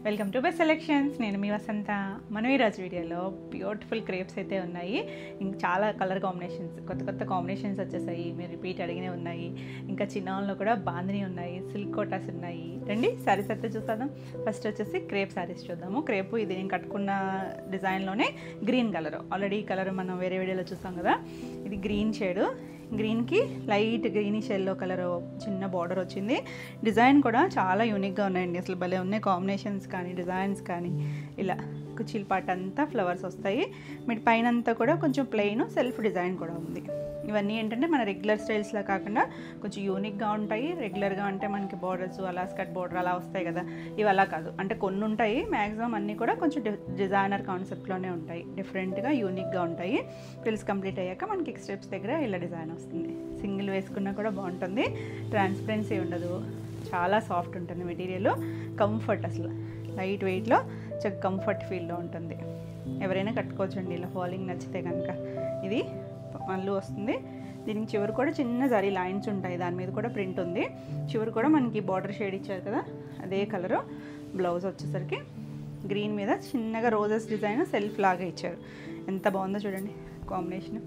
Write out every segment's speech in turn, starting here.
Welcome to best selections. నేను మీ వసంత. మనం ఈరోజు వీడియోలో బ్యూటిఫుల్ క్రేప్స్ అయితే ఉన్నాయి. ఇంకా చాలా కలర్ కాంబినేషన్స్, కొత్త కాంబినేషన్స్ వచ్చేసాయి. మీరు రిపీట్ అడిగినే ఉన్నాయి. ఇంకా చిన్నలో కూడా బాందిని ఉన్నాయి, సిల్క్ కోటాస్ ఉన్నాయి. రండి శారీస్ అయితే చూద్దాం. ఫస్ట్ వచ్చేసి క్రేప్ శారీస్ చూద్దాము. క్రేపు ఇది నేను కట్టుకున్న డిజైన్లోనే గ్రీన్ కలర్. ఆల్రెడీ ఈ కలర్ మనం వేరే వీడియోలో చూసాం కదా. ఇది గ్రీన్ షేడ్, గ్రీన్కి లైట్ గ్రీనిష్ ఎల్లో కలర్ చిన్న బార్డర్ వచ్చింది. డిజైన్ కూడా చాలా యూనిక్గా ఉన్నాయండి. అసలు భలే ఉన్నాయి కాంబినేషన్స్ కానీ డిజైన్స్ కానీ. ఇలా కుచ్చిల్ పార్ట్ అంతా ఫ్లవర్స్ వస్తాయి. మీరు పైన అంతా కూడా కొంచెం ప్లెయిన్ సెల్ఫ్ డిజైన్ కూడా ఉంది. ఇవన్నీ ఏంటంటే మన రెగ్యులర్ స్టైల్స్లా కాకుండా కొంచెం యూనిక్గా ఉంటాయి. రెగ్యులర్గా అంటే మనకి బార్డర్స్ అలా స్కర్ట్ బార్డర్ అలా వస్తాయి కదా, ఇవి అలా కాదు. అంటే కొన్ని ఉంటాయి, మ్యాక్సిమం అన్నీ కూడా కొంచెం డిజైనర్ కాన్సెప్ట్లోనే ఉంటాయి. డిఫరెంట్గా యూనిక్గా ఉంటాయి. ఫ్రిల్స్ కంప్లీట్ అయ్యాక మనకి స్టెప్స్ దగ్గర ఇలా డిజైన్ వస్తుంది. సింగిల్ వేసుకున్నా కూడా బాగుంటుంది. ట్రాన్స్పరెన్సీ ఉండదు, చాలా సాఫ్ట్ ఉంటుంది మెటీరియల్. కంఫర్ట్, అసలు లైట్ వెయిట్లో చాలా కంఫర్ట్ ఫీల్లో ఉంటుంది. ఎవరైనా కట్టుకోవచ్చండి ఇలా ఫాలింగ్ నచ్చితే కనుక. ఇది మళ్ళీ వస్తుంది. దీనికి చివరి కూడా చిన్న జరీ లైన్స్ ఉంటాయి, దాని మీద కూడా ప్రింట్ ఉంది. చివరి కూడా మనకి బార్డర్ షేడ్ ఇచ్చారు కదా, అదే కలరు. బ్లౌజ్ వచ్చేసరికి గ్రీన్ మీద చిన్నగా రోజెస్ డిజైన్ సెల్ఫ్ లాగా ఇచ్చారు. ఎంత బాగుందో చూడండి, కాంబినేషన్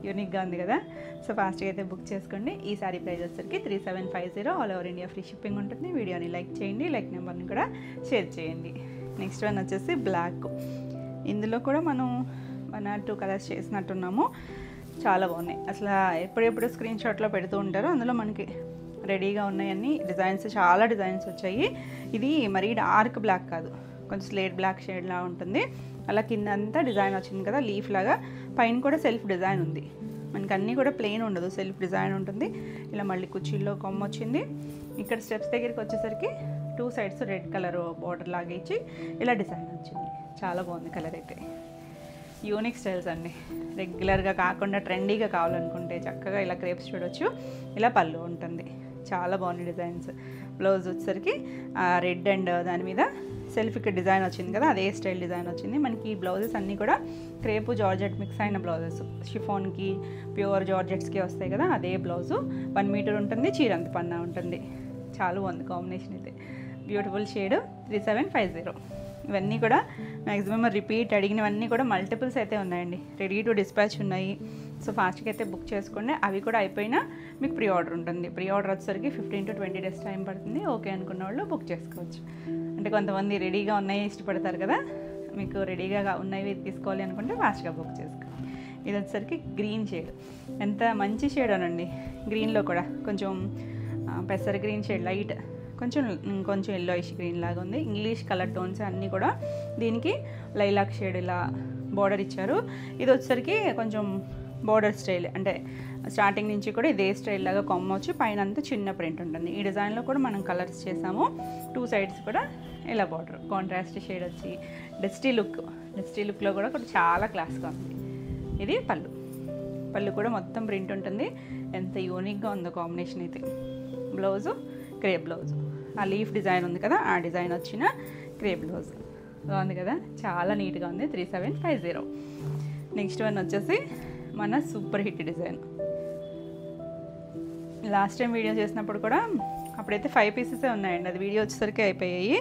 యూనిక్గా ఉంది కదా. సో ఫాస్ట్గా అయితే బుక్ చేసుకోండి. ఈ సారీ ప్రైస్ వచ్చేసరికి 3750. All over India free shipping ఉంటుంది. వీడియోని లైక్ చేయండి, లైక్ నెంబర్ని కూడా షేర్ చేయండి. నెక్స్ట్ వన్ వచ్చేసి బ్లాక్. ఇందులో కూడా మనం 1 or 2 కలర్స్ చేసినట్టున్నాము. చాలా బాగున్నాయి. అసలు ఎప్పుడెప్పుడు స్క్రీన్ షాట్లో పెడుతూ ఉంటారు. అందులో మనకి రెడీగా ఉన్నాయన్నీ డిజైన్స్, చాలా డిజైన్స్ వచ్చాయి. ఇది మరీ డార్క్ బ్లాక్ కాదు, కొంచెం స్లేట్ బ్లాక్ షేడ్లా ఉంటుంది. అలా కింద అంతా డిజైన్ వచ్చింది కదా లీఫ్ లాగా. పైన కూడా సెల్ఫ్ డిజైన్ ఉంది. మనకి అన్నీ కూడా ప్లెయిన్ ఉండదు, సెల్ఫ్ డిజైన్ ఉంటుంది. ఇలా మళ్ళీ కుర్చీల్లో కొమ్మ వచ్చింది. ఇక్కడ స్టెప్స్ దగ్గరికి వచ్చేసరికి 2 sides రెడ్ కలర్ బార్డర్ లాగా ఇచ్చి ఇలా డిజైన్ వచ్చింది. చాలా బాగుంది కలర్ అయితే. యూనిక్ స్టైల్స్ అండి. రెగ్యులర్గా కాకుండా ట్రెండీగా కావాలనుకుంటే చక్కగా ఇలా క్రేప్స్ చూడొచ్చు. ఇలా పళ్ళు ఉంటుంది. చాలా బాగుంది డిజైన్స్. బ్లౌజ్ వచ్చేసరికి రెడ్ అండ్ దాని మీద సెల్ఫ్ ఇక్కడ డిజైన్ వచ్చింది కదా, అదే స్టైల్ డిజైన్ వచ్చింది. మనకి ఈ బ్లౌజెస్ అన్నీ కూడా క్రేపు జార్జెట్ మిక్స్ అయిన బ్లౌజెస్. షిఫాన్కి ప్యూర్ జార్జెట్స్కి వస్తాయి కదా, అదే బ్లౌజు. 1 మీటర్ ఉంటుంది, చీరంత పన్నా ఉంటుంది. చాలా బాగుంది కాంబినేషన్ అయితే. Beautiful shade 3750. ఇవన్నీ కూడా మ్యాక్సిమం రిపీట్ అడిగినవన్నీ కూడా మల్టిపుల్స్ అయితే ఉన్నాయండి. రెడీ టు డిస్పాచ్ ఉన్నాయి. సో ఫాస్ట్గా అయితే బుక్ చేసుకోండి. అవి కూడా అయిపోయినా మీకు ప్రీ ఆర్డర్ ఉంటుంది. ప్రీ ఆర్డర్ వచ్చేసరికి 15 to 20 days టైం పడుతుంది. ఓకే అనుకున్న వాళ్ళు బుక్ చేసుకోవచ్చు. అంటే కొంతమంది రెడీగా ఉన్నాయి ఇష్టపడతారు కదా, మీకు రెడీగా ఉన్నవి తీసుకోవాలి అనుకుంటే ఫాస్ట్గా బుక్ చేసుకోండి. ఇది వచ్చేసరికి గ్రీన్ షేడ్. ఎంత మంచి షేడ్ అనండి. గ్రీన్లో కూడా కొంచెం పెసర గ్రీన్ షేడ్, లైట్ కొంచెం ఎల్లోయిష్ గ్రీన్ లాగా ఉంది. ఇంగ్లీష్ కలర్ టోన్స్ అన్నీ కూడా. దీనికి లైలాక్ షేడ్ ఇలా బార్డర్ ఇచ్చారు. ఇది వచ్చేసరికి కొంచెం బార్డర్ స్టైల్, అంటే స్టార్టింగ్ నుంచి కూడా ఇదే స్టైల్ లాగా కొమ్మ వచ్చి పైన అంతా చిన్న ప్రింట్ ఉంటుంది. ఈ డిజైన్లో కూడా మనం కలర్స్ చేసాము. 2 sides కూడా ఇలా బార్డర్ కాంట్రాస్ట్ షేడ్ వచ్చి డస్టీ లుక్లో కూడా చాలా క్లాస్గా ఉంది. ఇది పళ్ళు కూడా మొత్తం ప్రింట్ ఉంటుంది. ఎంత యూనిక్గా ఉందో కాంబినేషన్ అయితే. బ్లౌజు క్రేప్ బ్లౌజ్, ఆ లీఫ్ డిజైన్ ఉంది కదా, ఆ డిజైన్ వచ్చిన క్రేప్ బ్లౌజ్ బాగుంది కదా, చాలా నీట్గా ఉంది. 3750. నెక్స్ట్ వన్ వచ్చేసి మన super hit design. Last time video చేసినప్పుడు కూడా అప్పుడైతే 5 pieces ఉన్నాయండి. అది వీడియో వచ్చేసరికి అయిపోయాయి.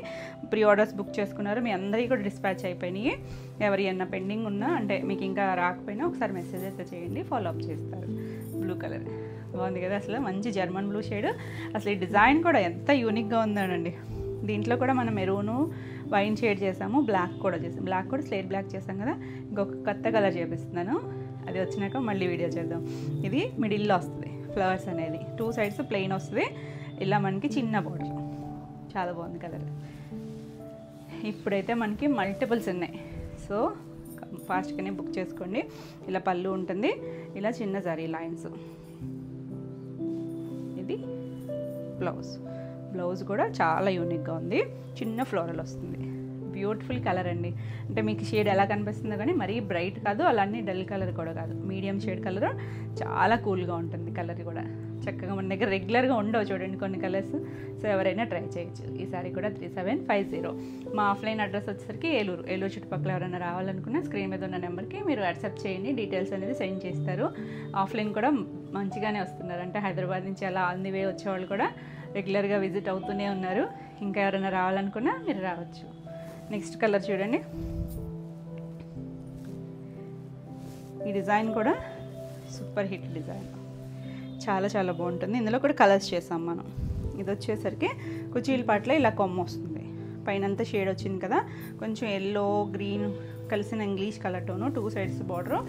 ప్రీ ఆర్డర్స్ బుక్ చేసుకున్నారు, మీ అందరికీ కూడా డిస్పాచ్ అయిపోయినాయి. ఎవరి అన్న పెండింగ్ ఉన్నా, అంటే మీకు ఇంకా రాకపోయినా ఒకసారి మెసేజ్ అయితే చేయండి, ఫాలో అప్ చేస్తారు. బ్లూ కలర్ బాగుంది కదా, అసలు మంచి జర్మన్ బ్లూ షేడ్. అసలు ఈ డిజైన్ కూడా ఎంత యూనిక్గా ఉందనండి. దీంట్లో కూడా మనం మెరూను వైన్ షేడ్ చేసాము, బ్లాక్ కూడా స్లేట్ బ్లాక్ చేసాం కదా. ఇంకొక కొత్త కలర్ చేపిస్తున్నాను, అది వచ్చినాక మళ్ళీ వీడియో చేద్దాం. ఇది మిడిల్లో వస్తుంది ఫ్లవర్స్ అనేది. 2 sides ప్లెయిన్ వస్తుంది. ఇలా మనకి చిన్న బార్డర్, చాలా బాగుంది కలర్. ఇప్పుడైతే మనకి మల్టిపుల్స్ ఉన్నాయి. సో ఫాస్ట్గానే బుక్ చేసుకోండి. ఇలా పళ్ళు ఉంటుంది, ఇలా చిన్న జరీ లైన్స్. ఇది బ్లౌజ్ కూడా చాలా యూనిక్గా ఉంది. చిన్న ఫ్లోరల్ వస్తుంది. బ్యూటిఫుల్ కలర్ అండి. అంటే మీకు షేడ్ ఎలా కనిపిస్తుందో కానీ మరీ బ్రైట్ కాదు, అలానే డల్ కలర్ కూడా కాదు. మీడియం షేడ్ కలర్, చాలా కూల్గా ఉంటుంది కలర్ కూడా. చక్కగా మన దగ్గర రెగ్యులర్గా ఉండవు చూడండి కొన్ని కలర్స్. సో ఎవరైనా ట్రై చేయొచ్చు. ఈ సారీ కూడా 3750. మా ఆఫ్లైన్ అడ్రస్ వచ్చేసరికి ఏలూరు చుట్టుపక్కల ఎవరైనా రావాలనుకున్నా స్క్రీన్ మీద ఉన్న నెంబర్కి మీరు వాట్సాప్ చేయండి, డీటెయిల్స్ అనేది సెండ్ చేస్తారు. ఆఫ్లైన్ కూడా మంచిగానే వస్తున్నారు. అంటే హైదరాబాద్ నుంచి అలా ఆన్ ది వే వచ్చేవాళ్ళు కూడా రెగ్యులర్గా విజిట్ అవుతూనే ఉన్నారు. ఇంకా ఎవరైనా రావాలనుకున్నా మీరు రావచ్చు. నెక్స్ట్ కలర్ చూడండి. ఈ డిజైన్ కూడా సూపర్ హిట్ డిజైన్, చాలా చాలా బాగుంటుంది. ఇందులో కూడా కలర్స్ చేసాం మనం. ఇది వచ్చేసరికి కుచీల పాటలో ఇలా కొమ్మ వస్తుంది, పైన అంతా షేడ్ వచ్చింది కదా, కొంచెం ఎల్లో గ్రీన్ కలిసిన English colour tone, 2 sides border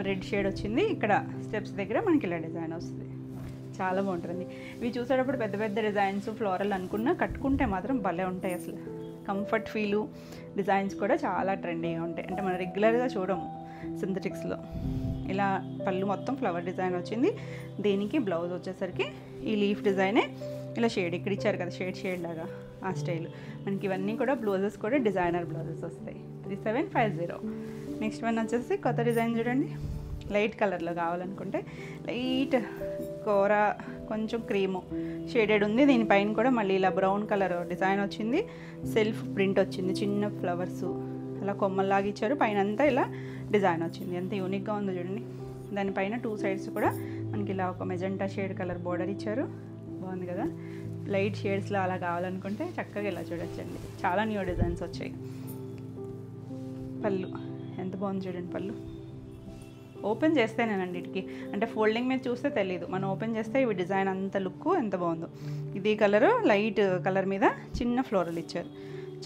red shade వచ్చింది. ఇక్కడ స్టెప్స్ దగ్గర మనకి ఇలా డిజైన్ వస్తుంది, చాలా బాగుంటుంది. ఇవి చూసేటప్పుడు పెద్ద పెద్ద డిజైన్స్ ఫ్లోరల్ అనుకున్నా, కట్టుకుంటే మాత్రం భలే ఉంటాయి అసలు. కంఫర్ట్ ఫీలు, డిజైన్స్ కూడా చాలా ట్రెండీగా ఉంటాయి. అంటే మనం రెగ్యులర్గా చూడము సింథటిక్స్లో. ఇలా పళ్ళు మొత్తం ఫ్లవర్ డిజైన్ వచ్చింది. దీనికి బ్లౌజ్ వచ్చేసరికి ఈ లీఫ్ డిజైనే ఇలా షేడ్ ఇక్కడ ఇచ్చారు కదా, షేడ్ లాగా ఆ స్టైల్. మనకి ఇవన్నీ కూడా బ్లౌజెస్ కూడా డిజైనర్ బ్లౌజెస్ వస్తాయి. 3750. నెక్స్ట్ వన్ వచ్చేసి కొత్త డిజైన్ చూడండి. లైట్ కలర్లో కావాలనుకుంటే లైట్ కూర కొంచెం క్రీము షేడెడ్ ఉంది. దీనిపైన కూడా మళ్ళీ ఇలా బ్రౌన్ కలర్ డిజైన్ వచ్చింది, సెల్ఫ్ ప్రింట్ వచ్చింది, చిన్న ఫ్లవర్స్ అలా కొమ్మల్లాగా ఇచ్చారు. పైన అంతా ఇలా డిజైన్ వచ్చింది, ఎంత యూనిక్గా ఉందో చూడండి. దానిపైన 2 సైడ్స్ కూడా మనకి ఇలా ఒక మెజెంటా షేడ్ కలర్ బోర్డర్ ఇచ్చారు, బాగుంది కదా. లైట్ షేడ్స్లో అలా కావాలనుకుంటే చక్కగా ఇలా చూడొచ్చండి. చాలా న్యూ డిజైన్స్ వచ్చాయి. పళ్ళు ఎంత బాగుంది చూడండి. పళ్ళు ఓపెన్ చేస్తేనేనండి వీటికి, అంటే ఫోల్డింగ్ మీద చూస్తే తెలీదు, మనం ఓపెన్ చేస్తే ఇవి డిజైన్ అంత లుక్ ఎంత బాగుందో. ఇది కలరు లైట్ కలర్ మీద చిన్న ఫ్లోరల్ ఇచ్చారు,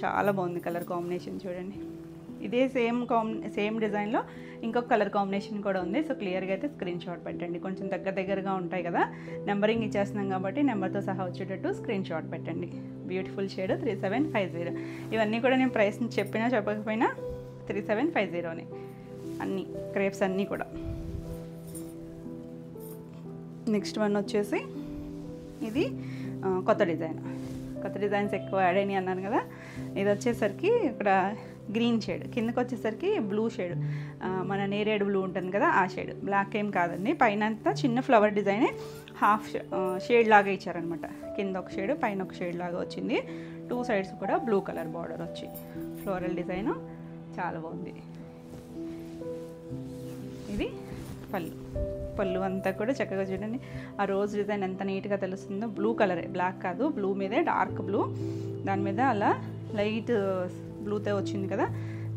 చాలా బాగుంది కలర్ కాంబినేషన్ చూడండి. ఇదే సేమ్ డిజైన్లో ఇంకొక కలర్ కాంబినేషన్ కూడా ఉంది. సో క్లియర్గా అయితే స్క్రీన్ షాట్ పెట్టండి. కొంచెం దగ్గరగా ఉంటాయి కదా, నెంబరింగ్ ఇచ్చేస్తున్నాం కాబట్టి నెంబర్తో సహా వచ్చేటట్టు స్క్రీన్ షాట్ పెట్టండి. Beautiful shade 3750. ఇవన్నీ కూడా నేను ప్రైస్ చెప్పినా చెప్పకపోయినా 3750 అన్ని క్రేప్స్ అన్నీ కూడా. నెక్స్ట్ వన్ వచ్చేసి ఇది కొత్త డిజైన్స్ ఎక్కువ యాడ్ అయినాయి అన్నాను కదా. ఇది వచ్చేసరికి ఇక్కడ గ్రీన్ షేడ్, కిందకి వచ్చేసరికి బ్లూ షేడ్, మన నేరేడు బ్లూ ఉంటుంది కదా ఆ షేడ్, బ్లాక్ ఏం కాదండి. పైన అంతా చిన్న ఫ్లవర్ డిజైనే హాఫ్ షేడ్ లాగా ఇచ్చారనమాట. కింద ఒక షేడ్ పైన ఒక షేడ్ లాగా వచ్చింది. 2 సైడ్స్ కూడా బ్లూ కలర్ బార్డర్ వచ్చి ఫ్లోరల్ డిజైన్ చాలా బాగుంది. ఇది పళ్ళు అంతా కూడా చక్కగా చూడండి. ఆ రోజ్ డిజైన్ ఎంత నీట్గా తెలుస్తుందో. బ్లూ కలరే, బ్లాక్ కాదు, బ్లూ మీదే డార్క్ బ్లూ, దాని మీద అలా లైట్ బ్లూతో వచ్చింది కదా,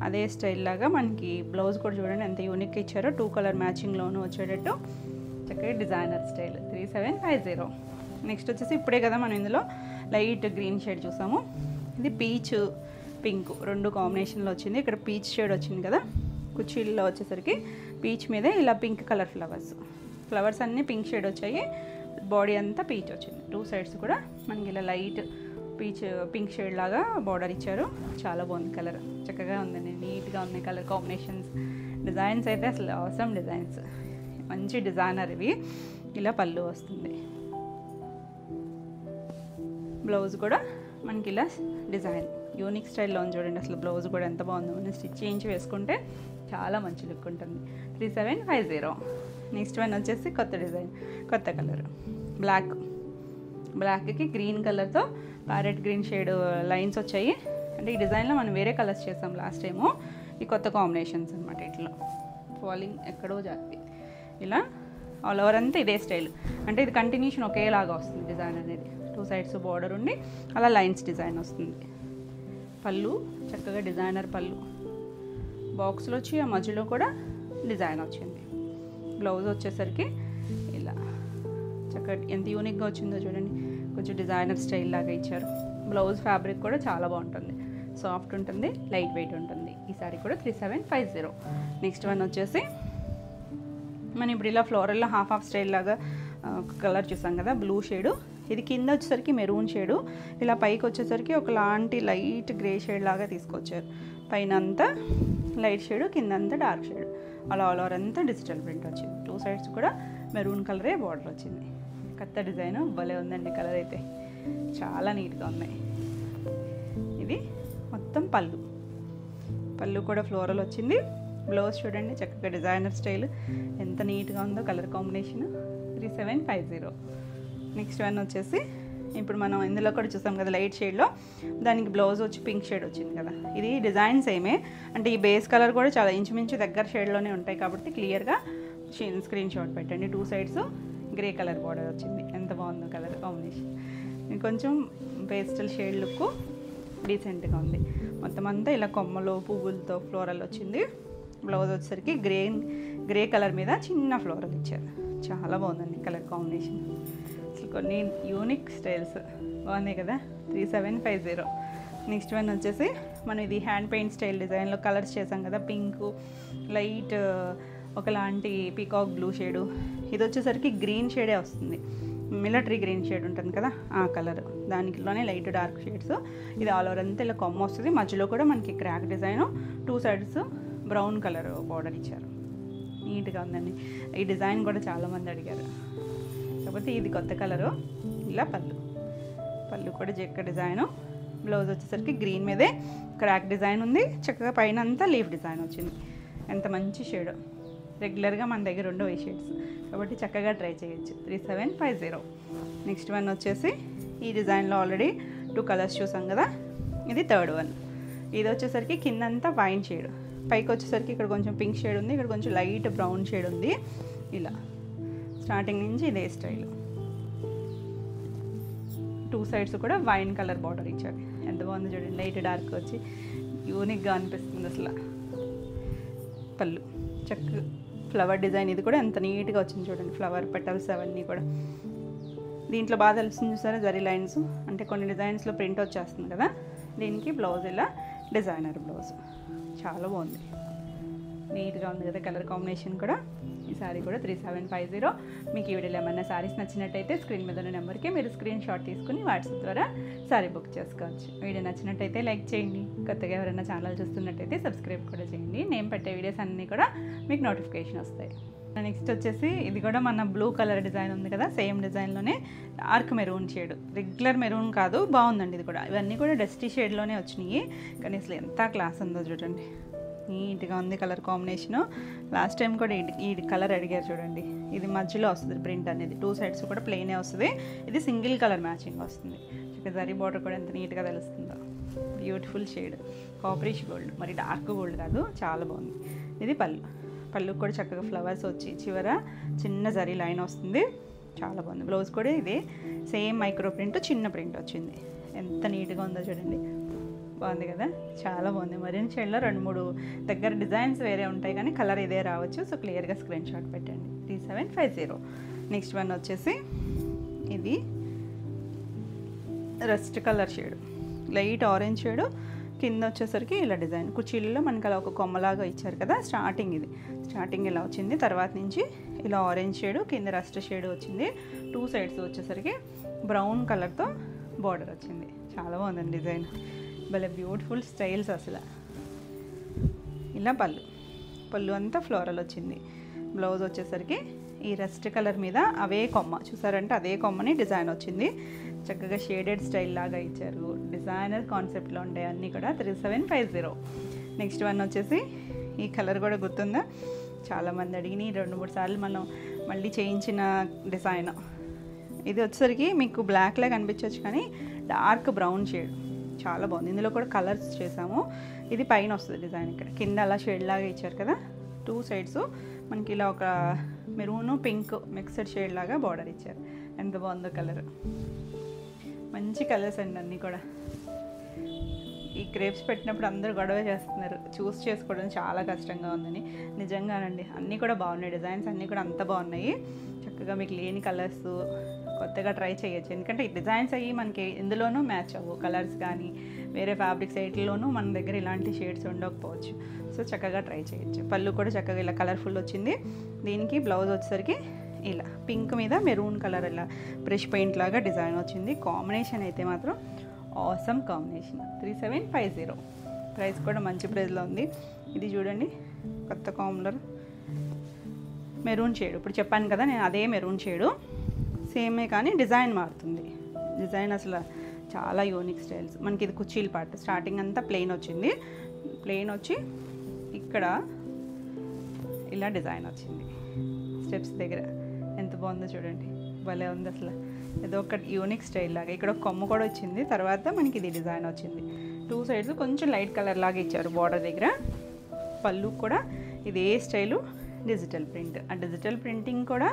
అదే స్టైల్ లాగా మనకి బ్లౌజ్ కూడా చూడండి ఎంత యూనిక్ ఇచ్చారో. 2 కలర్ మ్యాచింగ్లోనూ వచ్చేటట్టు చక్కగా డిజైనర్ స్టైల్ 3750. నెక్స్ట్ వచ్చేసి ఇప్పుడే కదా మనం ఇందులో లైట్ గ్రీన్ షేడ్ చూసాము. ఇది పీచ్ పింక్ 2 కాంబినేషన్లో వచ్చింది. ఇక్కడ పీచ్ షేడ్ వచ్చింది కదా, కుర్చీల్లో వచ్చేసరికి పీచ్ మీదే ఇలా పింక్ కలర్ ఫ్లవర్స్ అన్నీ పింక్ షేడ్ వచ్చాయి. బాడీ అంతా పీచ్ వచ్చింది. 2 సైడ్స్ కూడా మనకి ఇలా లైట్ పింక్ షేడ్ లాగా బార్డర్ ఇచ్చారు. చాలా బాగుంది కలర్, చక్కగా ఉందండి, నీట్గా ఉన్నాయి కలర్ కాంబినేషన్స్. డిజైన్స్ అయితే అసలు అవసరం డిజైన్స్, మంచి డిజైనర్ ఇవి. ఇలా పళ్ళు వస్తుంది, బ్లౌజ్ కూడా మనకి ఇలా డిజైన్ యూనిక్ స్టైల్లో ఉంది చూడండి. అసలు బ్లౌజ్ కూడా ఎంత బాగుందో, మనం స్టిచ్ చేయించి వేసుకుంటే చాలా మంచి లుక్ ఉంటుంది. 3750. నెక్స్ట్ వన్ వచ్చేసి కొత్త డిజైన్, కొత్త కలర్ బ్లాక్కి గ్రీన్ కలర్తో ప్యారెట్ గ్రీన్ షేడ్ లైన్స్ వచ్చాయి. అంటే ఈ డిజైన్లో మనం వేరే కలర్స్ చేసాం లాస్ట్ టైము, ఈ కొత్త కాంబినేషన్స్ అనమాట. ఇట్లా ఫాలింగ్ ఎక్కడో జాతి ఇలా ఆల్ ఓవర్ అంతా ఇదే స్టైల్, అంటే ఇది కంటిన్యూషన్ ఒకేలాగా వస్తుంది డిజైన్ అనేది. 2 సైడ్స్ బార్డర్ ఉండి అలా లైన్స్ డిజైన్ వస్తుంది. పళ్ళు చక్కగా డిజైనర్ పళ్ళు, బాక్స్లో వచ్చి ఆ మధ్యలో కూడా డిజైన్ వచ్చింది. బ్లౌజ్ వచ్చేసరికి ఇలా చక్కగా ఎంత యూనిక్గా వచ్చిందో చూడండి, కొంచెం డిజైనర్ స్టైల్ లాగా ఇచ్చారు. బ్లౌజ్ ఫ్యాబ్రిక్ కూడా చాలా బాగుంటుంది, సాఫ్ట్ ఉంటుంది, లైట్ వెయిట్ ఉంటుంది. ఈ సారీ కూడా 3750. నెక్స్ట్ వన్ వచ్చేసి మనం ఇప్పుడు ఇలా ఫ్లోరల్లో హాఫ్ స్టైల్ లాగా కలర్ చూసాం కదా, బ్లూ షేడు. ఇది కింద వచ్చేసరికి మెరూన్ షేడు, ఇలా పైకి వచ్చేసరికి ఒకలాంటి లైట్ గ్రే షేడ్ లాగా తీసుకొచ్చారు. పైన అంతా లైట్ షేడు, కింద అంతా డార్క్ షేడ్, అలా ఆల్ ఓవర్ అంతా డిజిటల్ ప్రింట్ వచ్చింది. 2 సైడ్స్ కూడా మెరూన్ కలరే బార్డర్ వచ్చింది. కొత్త డిజైన్ భలే ఉందండి, కలర్ అయితే చాలా నీట్గా ఉన్నాయి. ఇది మొత్తం పళ్ళు కూడా ఫ్లోరల్ వచ్చింది. బ్లౌజ్ చూడండి చక్కగా డిజైనర్ స్టైల్, ఎంత నీట్గా ఉందో కలర్ కాంబినేషన్. 3750. నెక్స్ట్ వన్ వచ్చేసి ఇప్పుడు మనం ఇందులో కూడా చూసాం కదా లైట్ షేడ్లో, దానికి బ్లౌజ్ వచ్చి పింక్ షేడ్ వచ్చింది కదా. ఇది డిజైన్ సేమే, అంటే ఈ బేస్ కలర్ కూడా చాలా ఇంచుమించు దగ్గర షేడ్లోనే ఉంటాయి కాబట్టి క్లియర్గా స్క్రీన్ షాట్ పెట్టండి. 2 సైడ్స్ గ్రే కలర్ బార్డర్ వచ్చింది, ఎంత బాగుందో కలర్ కాంబినేషన్. కొంచెం పేస్టల్ షేడ్ లుక్ డీసెంట్గా ఉంది. మొత్తం అంతా ఇలా కొమ్మలు పువ్వులతో ఫ్లోరల్ వచ్చింది. బ్లౌజ్ వచ్చేసరికి గ్రే కలర్ మీద చిన్న ఫ్లోరల్ ఇచ్చారు. చాలా బాగుందండి కలర్ కాంబినేషన్. అసలు కొన్ని యూనిక్ స్టైల్స్ బాగున్నాయి కదా. 3750. నెక్స్ట్ వన్ వచ్చేసి మనం ఇది హ్యాండ్ పెయింట్ స్టైల్ డిజైన్లో కలర్స్ చేసాం కదా. పింక్, లైట్ ఒకలాంటి పీకాక్ బ్లూ షేడు. ఇది వచ్చేసరికి గ్రీన్ షేడే వస్తుంది, మిలిటరీ గ్రీన్ షేడ్ ఉంటుంది కదా ఆ కలర్. దానిలోనే లైట్ డార్క్ షేడ్స్. ఇది ఆల్ ఓవర్ అంతా ఇలా కొమ్మ వస్తుంది. మధ్యలో కూడా మనకి crack design, 2 sides brown colour border ఇచ్చారు. నీట్గా ఉందండి. ఈ డిజైన్ కూడా చాలామంది అడిగారు, కాకపోతే ఇది కొత్త కలరు. ఇలా పళ్ళు కూడా చెక్క డిజైను. బ్లౌజ్ వచ్చేసరికి గ్రీన్ మీదే క్రాక్ డిజైన్ ఉంది. చక్కగా పైన అంతా లీఫ్ డిజైన్ వచ్చింది. ఎంత మంచి షేడ్. రెగ్యులర్గా మన దగ్గర ఉండవు ఈ షేడ్స్, కాబట్టి చక్కగా ట్రై చేయొచ్చు. 3750. నెక్స్ట్ వన్ వచ్చేసి ఈ డిజైన్లో ఆల్రెడీ 2 కలర్స్ చూసాం కదా. ఇది థర్డ్ వన్. ఇది వచ్చేసరికి కిందంతా వైన్ షేడ్, పైకి వచ్చేసరికి ఇక్కడ కొంచెం పింక్ షేడ్ ఉంది, ఇక్కడ కొంచెం లైట్ బ్రౌన్ షేడ్ ఉంది. ఇలా స్టార్టింగ్ నుంచి ఇదే స్టైల్. 2 సైడ్స్ కూడా వైన్ కలర్ బార్డర్ ఇచ్చాడు. ఎంత బాగుంది చూడండి. లైట్ డార్క్ వచ్చి యూనిక్గా అనిపిస్తుంది అసలు. పళ్ళు చక్కగా ఫ్లవర్ డిజైన్. ఇది కూడా ఎంత నీట్గా వచ్చింది చూడండి. ఫ్లవర్ పెటల్స్ అవన్నీ కూడా దీంట్లో బాగా తెలుస్తుంది చూసారా. జరీ లైన్స్ అంటే కొన్ని డిజైన్స్లో ప్రింట్ వచ్చేస్తుంది కదా. దీనికి బ్లౌజ్ ఇలా డిజైనర్ బ్లౌజ్. చాలా బాగుంది, నీట్గా ఉంది కదా కలర్ కాంబినేషన్ కూడా. ఈ సారీ కూడా 3750. మీకు ఈ వీడియోలో ఏమన్నా సారీస్ నచ్చినట్టయితే స్క్రీన్ మీద ఉన్న నెంబర్కి మీరు స్క్రీన్ షాట్ తీసుకుని వాట్సాప్ ద్వారా సారీ బుక్ చేసుకోవచ్చు. వీడియో నచ్చినట్టయితే లైక్ చేయండి. కొత్తగా ఎవరైనా ఛానల్ చూస్తున్నట్టయితే సబ్స్క్రైబ్ కూడా చేయండి. నేను పెట్టే వీడియోస్ అన్నీ కూడా మీకు నోటిఫికేషన్ వస్తాయి. నెక్స్ట్ వచ్చేసి ఇది కూడా మన బ్లూ కలర్ డిజైన్ ఉంది కదా. సేమ్ డిజైన్లోనే dark maroon shade. Regular maroon కాదు, బాగుందండి ఇది కూడా. ఇవన్నీ కూడా డస్టీ షేడ్లోనే వచ్చినాయి, కానీ అసలు ఎంత క్లాస్ ఉందో చూడండి. నీట్గా ఉంది కలర్ కాంబినేషను. లాస్ట్ టైం కూడా ఈ కలర్ అడిగారు చూడండి. ఇది మధ్యలో వస్తుంది ప్రింట్ అనేది. 2 సైడ్స్ కూడా ప్లెయినే వస్తుంది. ఇది సింగిల్ కలర్ మ్యాచింగ్ వస్తుంది. జరీ బార్డర్ కూడా ఎంత నీట్గా తెలుస్తుందో. బ్యూటిఫుల్ షేడ్, కాపరిష్ గోల్డ్, మరి డార్క్ గోల్డ్ కాదు. చాలా బాగుంది. ఇది పళ్ళు కూడా చక్కగా ఫ్లవర్స్ వచ్చి చివర చిన్న జరీ లైన్ వస్తుంది. చాలా బాగుంది. బ్లౌజ్ కూడా ఇదే సేమ్ మైక్రో ప్రింట్, చిన్న ప్రింట్ వచ్చింది. ఎంత నీట్గా ఉందో చూడండి. బాగుంది కదా, చాలా బాగుంది. మరిన్ని షేడ్లో 2-3 దగ్గర డిజైన్స్ వేరే ఉంటాయి, కానీ కలర్ ఇదే రావచ్చు. సో క్లియర్గా స్క్రీన్ షాట్ పెట్టండి. 3750. నెక్స్ట్ వన్ వచ్చేసి ఇది rust colour shade, light orange shade. కింద వచ్చేసరికి ఇలా డిజైన్ కుర్చీలలో మనకి అలా ఒక కొమ్మలాగా ఇచ్చారు కదా. స్టార్టింగ్ ఇలా వచ్చింది. తర్వాత నుంచి ఇలా ఆరెంజ్ షేడు, కింద రస్ట్ షేడ్ వచ్చింది. 2 సైడ్స్ వచ్చేసరికి బ్రౌన్ కలర్తో బార్డర్ వచ్చింది. చాలా బాగుందండి డిజైన్. భలే బ్యూటిఫుల్ స్టైల్స్ అసలు. ఇలా పళ్ళు అంతా ఫ్లోరల్ వచ్చింది. బ్లౌజ్ వచ్చేసరికి ఈ రస్ట్ కలర్ మీద అవే కొమ్మ చూసారంటే అదే కొమ్మని డిజైన్ వచ్చింది. చక్కగా షేడెడ్ స్టైల్ లాగా ఇచ్చారు. డిజైనర్ కాన్సెప్ట్లో ఉంటాయి అన్నీ కూడా. 3750. నెక్స్ట్ వన్ వచ్చేసి ఈ కలర్ కూడా గుర్తుందా, చాలామంది అడిగిన 2-3 సార్లు మనం మళ్ళీ చేయించిన డిజైన్. ఇది వచ్చేసరికి మీకు బ్లాక్లా కనిపించవచ్చు, కానీ డార్క్ బ్రౌన్ షేడ్. చాలా బాగుంది. ఇందులో కూడా కలర్స్ చేసాము. ఇది పైన వస్తుంది డిజైన్. ఇక్కడ కింద అలా షేడ్ లాగా ఇచ్చారు కదా. 2 సైడ్స్ మనకి ఇలా ఒక మెరూన్ పింక్ మిక్స్డ్ షేడ్ లాగా బార్డర్ ఇచ్చారు. ఎంత బాగుందో కలర్. మంచి కలర్స్ అండి అన్నీ కూడా. ఈ క్రేప్స్ పెట్టినప్పుడు అందరూ గొడవ చేస్తున్నారు, చూస్ చేసుకోవడం చాలా కష్టంగా ఉందని. నిజంగానండి, అన్నీ కూడా బాగున్నాయి. డిజైన్స్ అన్నీ కూడా అంత బాగున్నాయి. చక్కగా మీకు లేని కలర్స్ కొత్తగా ట్రై చేయొచ్చు. ఎందుకంటే ఈ డిజైన్స్ అయ్యి మనకి ఎందులోనూ మ్యాచ్ అవ్వవు. కలర్స్ కానీ వేరే ఫ్యాబ్రిక్స్ ఎయిట్లోనూ మన దగ్గర ఇలాంటి షేడ్స్ ఉండకపోవచ్చు. సో చక్కగా ట్రై చేయొచ్చు. పళ్ళు కూడా చక్కగా ఇలా కలర్ఫుల్ వచ్చింది. దీనికి బ్లౌజ్ వచ్చేసరికి ఇలా పింక్ మీద మెరూన్ కలర్ ఇలా బ్రష్ పెయింట్ లాగా డిజైన్ వచ్చింది. కాంబినేషన్ అయితే మాత్రం ఆసమ్ కాంబినేషన్. 3750. ప్రైస్ కూడా మంచి ప్రైస్లో ఉంది. ఇది చూడండి, కొత్త కాంబులర్ మెరూన్ షేడ్. ఇప్పుడు చెప్పాను కదా నేను, అదే మెరూన్ షేడు సేమే, కానీ డిజైన్ మారుతుంది. డిజైన్ అసలు చాలా యూనిక్ స్టైల్స్. మనకి ఇది కుర్చీల పార్ట్. స్టార్టింగ్ అంతా ప్లెయిన్ వచ్చింది. ప్లెయిన్ వచ్చి ఇక్కడ ఇలా డిజైన్ వచ్చింది స్టెప్స్ దగ్గర. ఎంత బాగుందో చూడండి, భలే ఉంది అసలు. ఏదో ఒక యూనిక్ స్టైల్ లాగా. ఇక్కడ ఒక కొమ్మ కూడా వచ్చింది. తర్వాత మనకి ఇది డిజైన్ వచ్చింది. 2 సైడ్స్ కొంచెం లైట్ కలర్ లాగా ఇచ్చారు బార్డర్ దగ్గర. పళ్ళు కూడా ఇదే స్టైలు డిజిటల్ ప్రింట్. ఆ డిజిటల్ ప్రింటింగ్ కూడా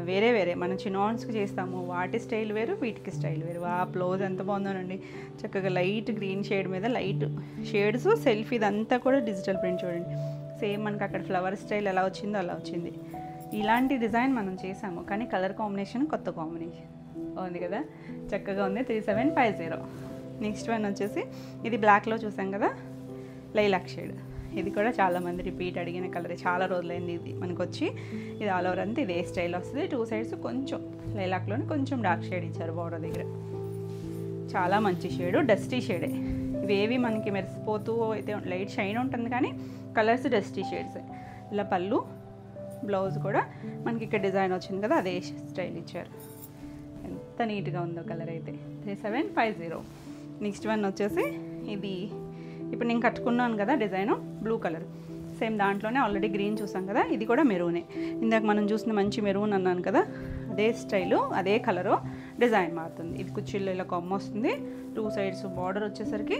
వేరే వేరే మనం చినాన్స్కి చేస్తాము, వాటి స్టైల్ వేరు, వీటికి స్టైల్ వేరు. ఆ బ్లౌజ్ ఎంత బాగుందోనండి, చక్కగా లైట్ గ్రీన్ షేడ్ మీద లైట్ షేడ్స్ సెల్ఫ్, ఇదంతా కూడా డిజిటల్ ప్రింట్ చూడండి. సేమ్ మనకి అక్కడ ఫ్లవర్ స్టైల్ ఎలా వచ్చిందో అలా వచ్చింది. ఇలాంటి డిజైన్ మనం చేసాము, కానీ కలర్ కాంబినేషన్ కొత్త కాంబినేషన్ ఉంది కదా, చక్కగా ఉంది. 3750. నెక్స్ట్ వన్ వచ్చేసి ఇది బ్లాక్లో చూసాం కదా, లైలాక్ షేడ్. ఇది కూడా చాలామంది రిపీట్ అడిగిన కలర్, చాలా రోజులైంది ఇది మనకు వచ్చి. ఇది ఆల్ ఓవర్ అంతా ఇదే స్టైల్ వస్తుంది. 2 సైడ్స్ కొంచెం లైలాక్లోనే కొంచెం డార్క్ షేడ్ ఇచ్చారు బోర్డర్ దగ్గర. చాలా మంచి షేడు, డస్టీ షేడే. ఇవేవి మనకి మెరిసిపోతూ అయితే లైట్ షైన్ ఉంటుంది, కానీ కలర్స్ డస్టీ షేడ్స్. ఇలా పళ్ళు, బ్లౌజ్ కూడా మనకి ఇక్కడ డిజైన్ వచ్చింది కదా, అదే స్టైల్ ఇచ్చారు. ఎంత నీట్గా ఉందో కలర్ అయితే. 3750. నెక్స్ట్ వన్ వచ్చేసి ఇది ఇప్పుడు నేను కట్టుకున్నాను కదా డిజైను, బ్లూ కలర్. సేమ్ దాంట్లోనే ఆల్రెడీ గ్రీన్ చూసాం కదా, ఇది కూడా మెరూనే. ఇందాక మనం చూసిన మంచి మెరూన్ అన్నాను కదా, అదే స్టైలు, అదే కలరు, డిజైన్ మారుతుంది. ఇది కుర్చీల్లో ఇలా కొమ్మ వస్తుంది. 2 సైడ్స్ బార్డర్ వచ్చేసరికి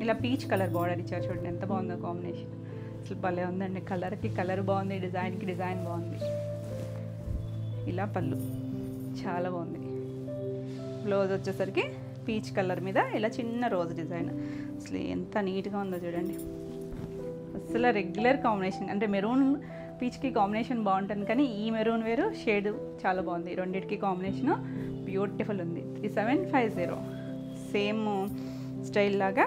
ఇలా పీచ్ కలర్ బార్డర్ ఇచ్చారు. చూడండి ఎంత బాగుందో కాంబినేషన్. అసలు భలే ఉందండి, కలర్కి కలర్ బాగుంది, డిజైన్కి డిజైన్ బాగుంది. ఇలా పళ్ళు చాలా బాగుంది. బ్లౌజ్ వచ్చేసరికి పీచ్ కలర్ మీద ఇలా చిన్న రోజ్ డిజైన్. అసలు ఎంత నీట్గా ఉందో చూడండి. అసలు రెగ్యులర్ కాంబినేషన్ అంటే మెరూన్ పీచ్కి కాంబినేషన్ బాగుంటుంది, కానీ ఈ మెరూన్ వేరు, షేడ్ చాలా బాగుంది. రెండింటికి కాంబినేషన్ బ్యూటిఫుల్ ఉంది. 3750. సేమ్ స్టైల్ లాగా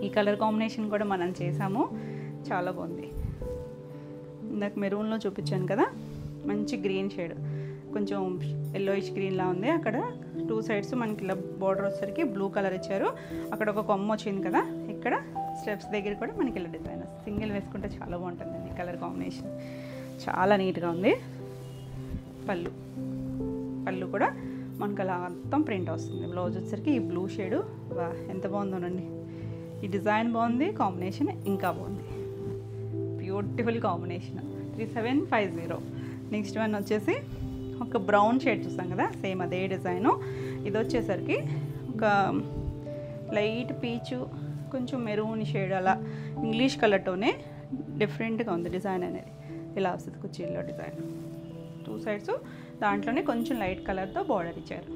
ఈ కలర్ కాంబినేషన్ కూడా మనం చేసాము, చాలా బాగుంది. ఇందాక మెరూన్లో చూపించాను కదా, మంచి గ్రీన్ షేడ్, కొంచెం ఎల్లోయిష్ గ్రీన్లా ఉంది. అక్కడ 2 సైడ్స్ మనకి ఇలా బార్డర్ వచ్చేసరికి బ్లూ కలర్ ఇచ్చారు. అక్కడ ఒక కొమ్మ వచ్చింది కదా, ఇక్కడ స్టెప్స్ దగ్గర కూడా మనకి ఇలా డిజైన్ సింగిల్ వేసుకుంటే చాలా బాగుంటుందండి. కలర్ కాంబినేషన్ చాలా నీట్గా ఉంది. పళ్ళు కూడా మనకు అలా మొత్తం ప్రింట్ వస్తుంది. బ్లౌజ్ వచ్చేసరికి ఈ బ్లూ షేడు, వా ఎంత బాగుందోనండి. ఈ డిజైన్ బాగుంది, కాంబినేషన్ ఇంకా బాగుంది. Beautiful combination. 3750. నెక్స్ట్ వన్ వచ్చేసి ఒక బ్రౌన్ షేడ్ చూస్తాం కదా, సేమ్ అదే డిజైను. ఇది వచ్చేసరికి ఒక లైట్ పీచు, కొంచెం మెరూన్ షేడ్, అలా ఇంగ్లీష్ కలర్తోనే డిఫరెంట్గా ఉంది డిజైన్ అనేది. ఇలా వస్తుంది కుర్చీల్లో డిజైన్. 2 సైడ్స్ దాంట్లోనే కొంచెం లైట్ కలర్తో బార్డర్ ఇచ్చారు.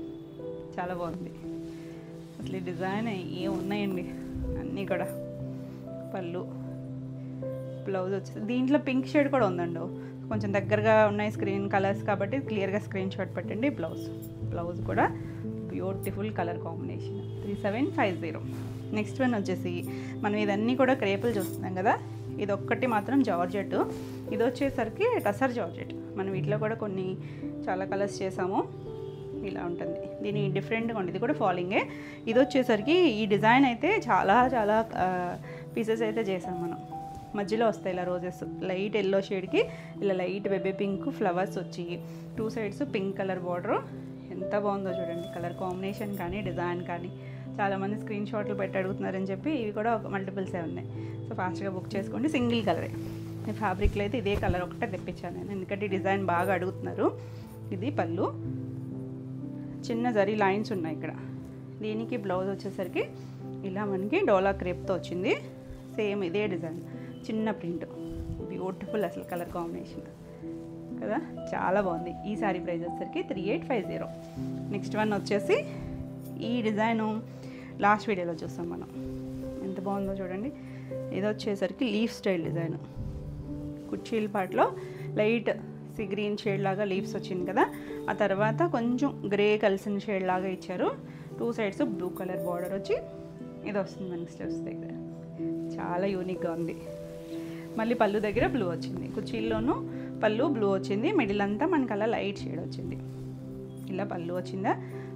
చాలా బాగుంది. అసలు ఈ డిజైన్ ఏ ఉన్నాయండి అన్నీ కూడా. పళ్ళు, బ్లౌజ్ వచ్చేసి దీంట్లో పింక్ షేడ్ కూడా ఉందండి, కొంచెం దగ్గరగా ఉన్నాయి స్క్రీన్ కలర్స్ కాబట్టి క్లియర్గా స్క్రీన్ షాట్ పెట్టండి. బ్లౌజ్ కూడా beautiful colour combination. 3750. Next one వచ్చేసి మనం ఇదన్నీ కూడా క్రేపులు చూస్తున్నాం కదా, ఇది ఒక్కటి మాత్రం జార్జెట్. ఇది వచ్చేసరికి టసర్ జార్జెట్. మనం వీటిలో కూడా కొన్ని చాలా కలర్స్ చేసాము. ఇలా ఉంటుంది, దీని డిఫరెంట్గా ఉంటుంది. ఇది కూడా ఫాలింగే. ఇది వచ్చేసరికి ఈ డిజైన్ అయితే చాలా చాలా పీసెస్ అయితే చేసాం మనం. మధ్యలో వస్తాయి ఇలా రోజెస్, లైట్ ఎల్లో షేడ్కి ఇలా లైట్ బేబీ పింక్ ఫ్లవర్స్ వచ్చి 2 సైడ్స్ పింక్ కలర్ బార్డర్. ఎంత బాగుందో చూడండి కలర్ కాంబినేషన్ కానీ డిజైన్ కానీ. చాలామంది స్క్రీన్ షాట్లు పెట్టి అడుగుతున్నారని చెప్పి ఇవి కూడా ఒక మల్టిపుల్సే ఉన్నాయి. సో ఫాస్ట్గా బుక్ చేసుకోండి. సింగిల్ కలరే. ఈ ఫ్యాబ్రిక్లో అయితే ఇదే కలర్ ఒకటే తెప్పించాను నేను, ఎందుకంటే డిజైన్ బాగా అడుగుతున్నారు. ఇది పళ్ళు, చిన్న జరీ లైన్స్ ఉన్నాయి ఇక్కడ. దీనికి బ్లౌజ్ వచ్చేసరికి ఇలా మనకి డోలా క్రేప్తో వచ్చింది. సేమ్ ఇదే డిజైన్, చిన్న ప్రింట్. బ్యూటిఫుల్ అసలు కలర్ కాంబినేషన్ కదా, చాలా బాగుంది. ఈ సారీ ప్రైస్ వచ్చేసరికి 3850. నెక్స్ట్ వన్ వచ్చేసి ఈ డిజైను లాస్ట్ వీడియోలో చూస్తాం మనం, ఎంత బాగుందో చూడండి. ఇది వచ్చేసరికి లీఫ్ స్టైల్ డిజైన్. కుర్చీల పాటలో లైట్ గ్రీన్ షేడ్ లాగా లీవ్స్ వచ్చింది కదా, ఆ తర్వాత కొంచెం గ్రే కలిసిన షేడ్ లాగా ఇచ్చారు. 2 సైడ్స్ బ్లూ కలర్ బార్డర్ వచ్చి ఇది వస్తుంది మనకి స్టెప్స్ దగ్గర. చాలా యూనిక్గా ఉంది. మళ్ళీ పళ్ళు దగ్గర బ్లూ వచ్చింది, కుర్చీల్లోనూ పళ్ళు బ్లూ వచ్చింది, మిడిల్ అంతా మనకి అలా లైట్ షేడ్ వచ్చింది. ఇలా పళ్ళు వచ్చిందా.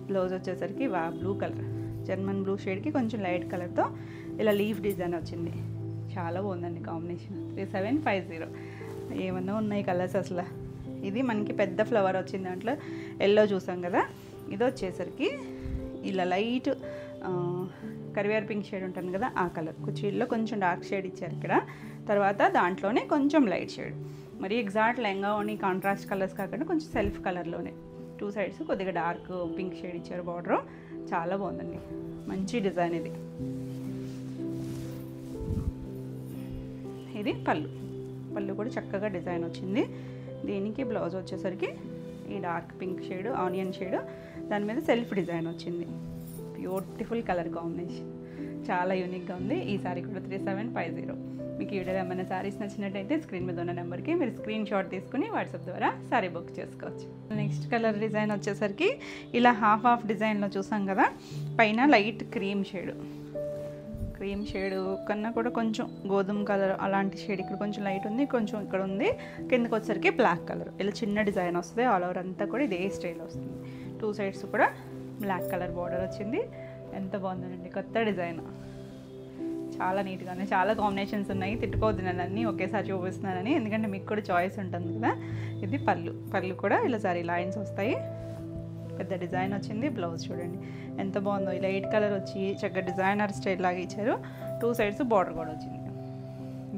బ్లౌజ్ వచ్చేసరికి బ్లూ కలర్, జర్మన్ బ్లూ షేడ్కి కొంచెం లైట్ కలర్తో ఇలా లీఫ్ డిజైన్ వచ్చింది. చాలా బాగుందండి కాంబినేషన్. 3750. ఏమన్నా ఉన్నాయి కలర్స్ అసలు. ఇది మనకి పెద్ద ఫ్లవర్ వచ్చింది, దాంట్లో ఎల్లో చూసాం కదా. ఇది వచ్చేసరికి ఇలా లైట్ కరివేర్ పింక్ షేడ్ ఉంటుంది కదా, ఆ కలర్. కుర్చీల్లో కొంచెం డార్క్ షేడ్ ఇచ్చారు ఇక్కడ, తర్వాత దాంట్లోనే కొంచెం లైట్ షేడ్. మరి ఎగ్జాక్ట్ లెహంగా ఓని కాంట్రాస్ట్ కలర్స్ కాకుండా కొంచెం సెల్ఫ్ కలర్లోనే 2 సైడ్స్ కొద్దిగా డార్క్ పింక్ షేడ్ ఇచ్చారు బార్డర్. చాలా బాగుందండి, మంచి డిజైన్ ఇది. ఇది పళ్ళు. పళ్ళు కూడా చక్కగా డిజైన్ వచ్చింది. దీనికి బ్లౌజ్ వచ్చేసరికి ఈ dark pink shade, onion shade, దాని మీద సెల్ఫ్ డిజైన్ వచ్చింది. బ్యూటిఫుల్ కలర్ కాంబినేషన్, చాలా యూనిక్గా ఉంది. ఈ సారీ కూడా 3750. మీకు ఈ వీడియోలో ఏమైనా సారీస్ నచ్చినట్టయితే స్క్రీన్ మీద ఉన్న నెంబర్కి మీరు స్క్రీన్ షాట్ తీసుకుని వాట్సాప్ ద్వారా సారీ బుక్ చేసుకోవచ్చు. నెక్స్ట్ కలర్ డిజైన్ వచ్చేసరికి ఇలా హాఫ్ డిజైన్లో చూసాం కదా, పైన లైట్ క్రీమ్ షేడ్ కన్నా కూడా కొంచెం గోధుమ కలర్ అలాంటి షేడ్ ఇక్కడ కొంచెం లైట్ ఉంది, కొంచెం ఇక్కడ ఉంది. కిందకి వచ్చేసరికి బ్లాక్ కలర్, ఇలా చిన్న డిజైన్ వస్తుంది. ఆల్ ఓవర్ అంతా కూడా ఇదే స్టైల్ వస్తుంది. 2 సైడ్స్ కూడా బ్లాక్ కలర్ బార్డర్ వచ్చింది. ఎంత బాగుందండి, కొత్త డిజైన్, చాలా నీట్గా ఉన్నాయి. చాలా కాంబినేషన్స్ ఉన్నాయి, తిట్టుకోవద్దు నేను అన్నీ ఒకేసారి చూపిస్తున్నానని, ఎందుకంటే మీకు కూడా చాయిస్ ఉంటుంది కదా. ఇది పళ్ళు కూడా ఇలా సారీ లైన్స్ వస్తాయి, పెద్ద డిజైన్ వచ్చింది. బ్లౌజ్ చూడండి ఎంత బాగుందో, ఇలా 8 కలర్ వచ్చి చక్కగా డిజైనర్ స్టైల్ లాగా ఇచ్చారు. 2 సైడ్స్ బార్డర్ కూడా వచ్చింది.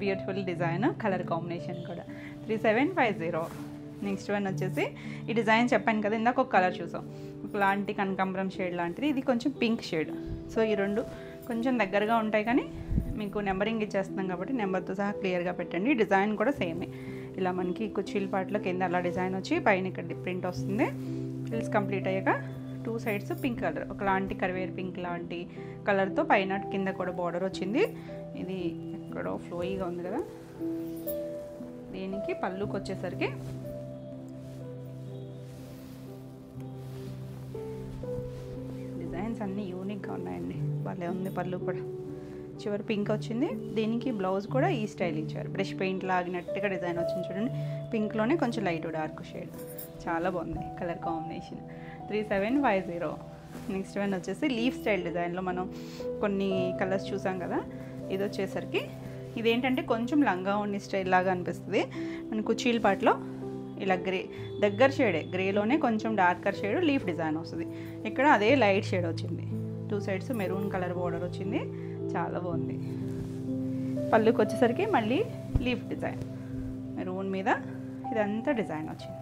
బ్యూటిఫుల్ డిజైన్, కలర్ కాంబినేషన్ కూడా 3750. నెక్స్ట్ వన్ వచ్చేసి ఈ డిజైన్ చెప్పాను కదా, ఇందాక ఒక కలర్ చూసాం, ఒకలాంటి కనకాంబరం షేడ్ లాంటిది. ఇది కొంచెం పింక్ షేడ్. సో ఈ రెండు కొంచెం దగ్గరగా ఉంటాయి, కానీ మీకు నెంబరింగ్ ఇచ్చేస్తున్నాం కాబట్టి నెంబర్తో సహా క్లియర్గా పెట్టండి. డిజైన్ కూడా సేమే, ఇలా మనకి కుర్చీల పాటలో కింద అలా డిజైన్ వచ్చి పైన ఇక్కడ ప్రింట్ వస్తుంది. ఫ్రిల్స్ కంప్లీట్ అయ్యాక 2 సైడ్స్ పింక్ కలర్, ఒకలాంటి కరివేర్ పింక్ లాంటి కలర్తో పైన కింద కూడా బార్డర్ వచ్చింది. ఇది ఎక్కడో ఫ్లోయిగా ఉంది కదా. దీనికి పళ్ళుకి వచ్చేసరికి డిజైన్స్ అన్నీ యూనిక్గా ఉన్నాయండి, భలే ఉంది. పళ్ళు కూడా చివరి పింక్ వచ్చింది. దీనికి బ్లౌజ్ కూడా ఈ స్టైల్ ఇచ్చారు, బ్రష్ పెయింట్ లాగినట్టుగా డిజైన్ వచ్చింది చూడండి. పింక్లోనే కొంచెం లైట్ డార్క్ షేడ్, చాలా బాగుంది కలర్ కాంబినేషన్. 3750. నెక్స్ట్ వన్ వచ్చేసి లీఫ్ స్టైల్ డిజైన్లో మనం కొన్ని కలర్స్ చూసాం కదా. ఇది వచ్చేసరికి ఇదేంటంటే కొంచెం లంగా ఉండి స్టైల్ లాగా అనిపిస్తుంది. మన కుర్చీల పాటలో ఇలా దగ్గర షేడే, గ్రేలోనే కొంచెం డార్కర్ షేడ్ లీఫ్ డిజైన్ వస్తుంది. ఇక్కడ అదే లైట్ షేడ్ వచ్చింది. 2 సైడ్స్ మెరూన్ కలర్ బార్డర్ వచ్చింది, చాలా బాగుంది. పళ్ళుకి వచ్చేసరికి మళ్ళీ లీఫ్ డిజైన్, మెరూన్ మీద ఇదంతా డిజైన్ వచ్చింది.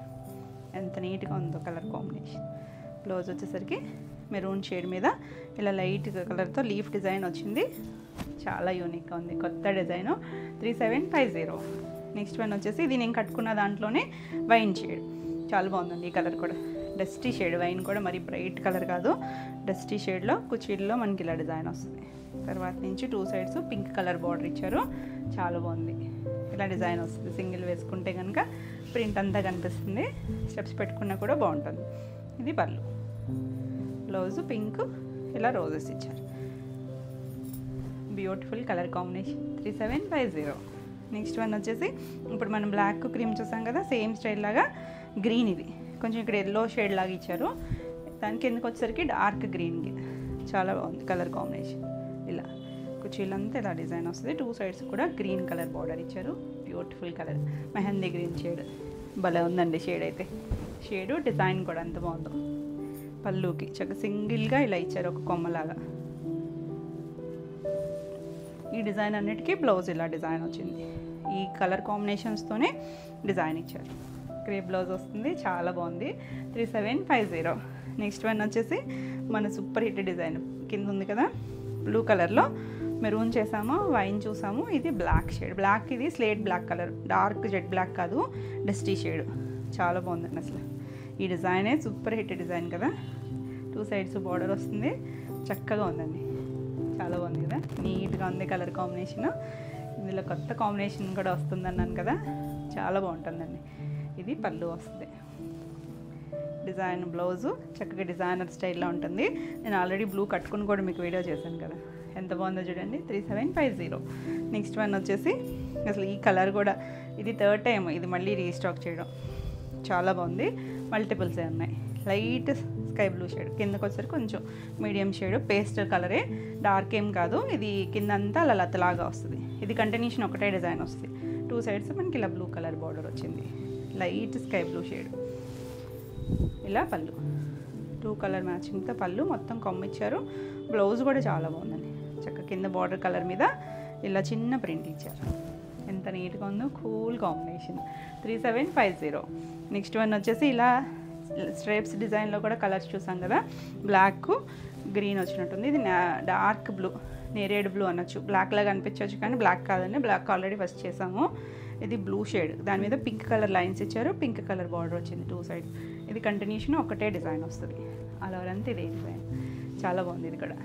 ఎంత నీట్గా ఉందో కలర్ కాంబినేషన్. బ్లౌజ్ వచ్చేసరికి మెరూన్ షేడ్ మీద ఇలా లైట్ కలర్తో లీఫ్ డిజైన్ వచ్చింది, చాలా యూనిక్గా ఉంది, కొత్త డిజైను. 3750. నెక్స్ట్ వన్ వచ్చేసి ఇది నేను కట్టుకున్న దాంట్లోనే వైన్ షేడ్, చాలా బాగుందండి ఈ కలర్ కూడా. డస్టీ షేడ్, వైన్ కూడా మరి బ్రైట్ కలర్ కాదు, డస్టీ షేడ్లో కుర్చీల్లో మనకి ఇలా డిజైన్ వస్తుంది. తర్వాత నుంచి 2 సైడ్స్ పింక్ కలర్ బార్డర్ ఇచ్చారు, చాలా బాగుంది. ఇలా డిజైన్ వస్తుంది, సింగిల్ వేసుకుంటే కనుక ప్రింట్ అంతా కనిపిస్తుంది, స్టెప్స్ పెట్టుకున్నా కూడా బాగుంటుంది. ఇది పళ్ళు, బ్లౌజ్ పింక్, ఇలా రోజెస్ ఇచ్చారు. Beautiful colour combination. 3750. Next one వచ్చేసి ఇప్పుడు మనం బ్లాక్ క్రీమ్ చూసాం కదా, సేమ్ స్టైల్ లాగా గ్రీన్, ఇది కొంచెం ఇక్కడ ఎల్లో షేడ్ లాగా ఇచ్చారు. దానికి ఎందుకు వచ్చేసరికి డార్క్ గ్రీన్కి, చాలా బాగుంది కలర్ కాంబినేషన్. ఇలా కుర్చీలంతా ఇలా డిజైన్ వస్తుంది. 2 సైడ్స్ కూడా గ్రీన్ కలర్ బార్డర్ ఇచ్చారు. Beautiful colour, mehndi green shade, భలే ఉందండి షేడ్ అయితే. షేడు డిజైన్ కూడా ఎంత బాగుందో. పళ్ళుకి చక్కగా సింగిల్గా ఇలా ఇచ్చారు, ఒక కొమ్మలాగా. ఈ డిజైన్ అన్నిటికీ బ్లౌజ్ ఇలా డిజైన్ వచ్చింది. ఈ కలర్ కాంబినేషన్స్తోనే డిజైన్ ఇచ్చారు. క్రేప్ బ్లౌజ్ వస్తుంది, చాలా బాగుంది. 3750. నెక్స్ట్ వన్ వచ్చేసి మన సూపర్ హిట్ డిజైన్ కింద ఉంది కదా, బ్లూ కలర్లో మెరూన్ చేసాము, వైన్ చూసాము. ఇది బ్లాక్ షేడ్, బ్లాక్ ఇది slate black colour, dark jet black కాదు, డస్టీ షేడ్, చాలా బాగుందండి అసలు. ఈ డిజైనే సూపర్ హిట్ డిజైన్ కదా. 2 సైడ్స్ బార్డర్ వస్తుంది, చక్కగా ఉందండి, చాలా బాగుంది కదా, నీట్గా ఉంది కలర్ కాంబినేషన్. ఇందులో కొత్త కాంబినేషన్ కూడా వస్తుంది అన్నాను కదా, చాలా బాగుంటుందండి. ఇది పళ్ళు వస్తుంది, డిజైన్ బ్లౌజు చక్కగా డిజైనర్ స్టైల్లో ఉంటుంది. నేను ఆల్రెడీ బ్లూ కట్టుకుని కూడా మీకు వీడియో చేశాను కదా, ఎంత బాగుందో చూడండి. 3750. నెక్స్ట్ వన్ వచ్చేసి అసలు ఈ కలర్ కూడా ఇది 3rd టైం ఇది మళ్ళీ రీస్టాక్ చేయడం, చాలా బాగుంది. మల్టిపుల్సే ఉన్నాయి. లైట్ స్కై బ్లూ షేడ్, కిందకు వచ్చేసరికి కొంచెం మీడియం షేడ్, పేస్టల్ కలరే, డార్క్ ఏం కాదు. ఇది కిందంతా అలా లతలాగా వస్తుంది. ఇది కంటిన్యూషన్ ఒకటే డిజైన్ వస్తుంది. 2 సైడ్స్ మనకి ఇలా బ్లూ కలర్ బార్డర్ వచ్చింది, లైట్ స్కై బ్లూ షేడ్. ఇలా పళ్ళు 2 కలర్ మ్యాచింగ్తో పళ్ళు మొత్తం కొమ్మిచ్చారు. బ్లౌజ్ కూడా చాలా బాగుందండి, చక్కగా కింద బార్డర్ కలర్ మీద ఇలా చిన్న ప్రింట్ ఇచ్చారు. ఎంత నీట్గా ఉందో, కూల్ కాంబినేషన్. 3750. నెక్స్ట్ వన్ వచ్చేసి ఇలా స్ట్రైప్స్ డిజైన్లో కూడా కలర్స్ చూసాం కదా, బ్లాక్ గ్రీన్ వచ్చినట్టుంది. ఇది డార్క్ బ్లూ, నేరేడ్ బ్లూ అనొచ్చు, బ్లాక్ లాగా అనిపించవచ్చు కానీ బ్లాక్ కాదండి, బ్లాక్ ఆల్రెడీ ఫస్ట్ చేసాము. ఇది బ్లూ షేడ్, దాని మీద పింక్ కలర్ లైన్స్ ఇచ్చారు, పింక్ కలర్ బార్డర్ వచ్చింది 2 సైడ్. ఇది కంటిన్యూషన్ ఒకటే డిజైన్ వస్తుంది, అలా అంతా ఇదే డిజైన్. చాలా బాగుంది. ఇది కూడా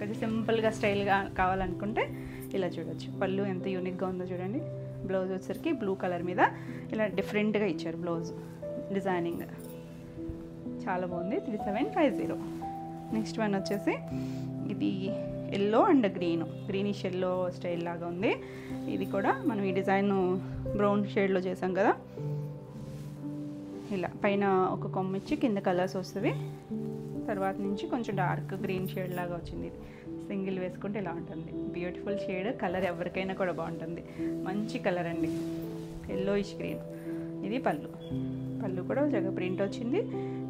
కొంచెం సింపుల్గా స్టైల్గా కావాలనుకుంటే ఇలా చూడొచ్చు. పళ్ళు ఎంత యూనిక్గా ఉందో చూడండి. బ్లౌజ్ వచ్చేసరికి బ్లూ కలర్ మీద ఇలా డిఫరెంట్గా ఇచ్చారు బ్లౌజ్ డిజైనింగ్. చాలా బాగుంది. 3750. నెక్స్ట్ వన్ వచ్చేసి ఇది yellow and greenish yellow style లాగా ఉంది. ఇది కూడా మనం ఈ డిజైన్ బ్రౌన్ షేడ్లో చేసాం కదా, ఇలా పైన ఒక కొమ్మ ఇచ్చి కింద కలర్స్ వస్తుంది. తర్వాత నుంచి కొంచెం డార్క్ గ్రీన్ షేడ్ లాగా వచ్చింది. ఇది సింగిల్ వేసుకుంటే ఇలా ఉంటుంది. బ్యూటిఫుల్ షేడ్, కలర్ ఎవరికైనా కూడా బాగుంటుంది. మంచి కలర్ అండి, ఎల్లోయిష్ గ్రీన్. ఇది పళ్ళు కూడా జగ ప్రింట్ వచ్చింది.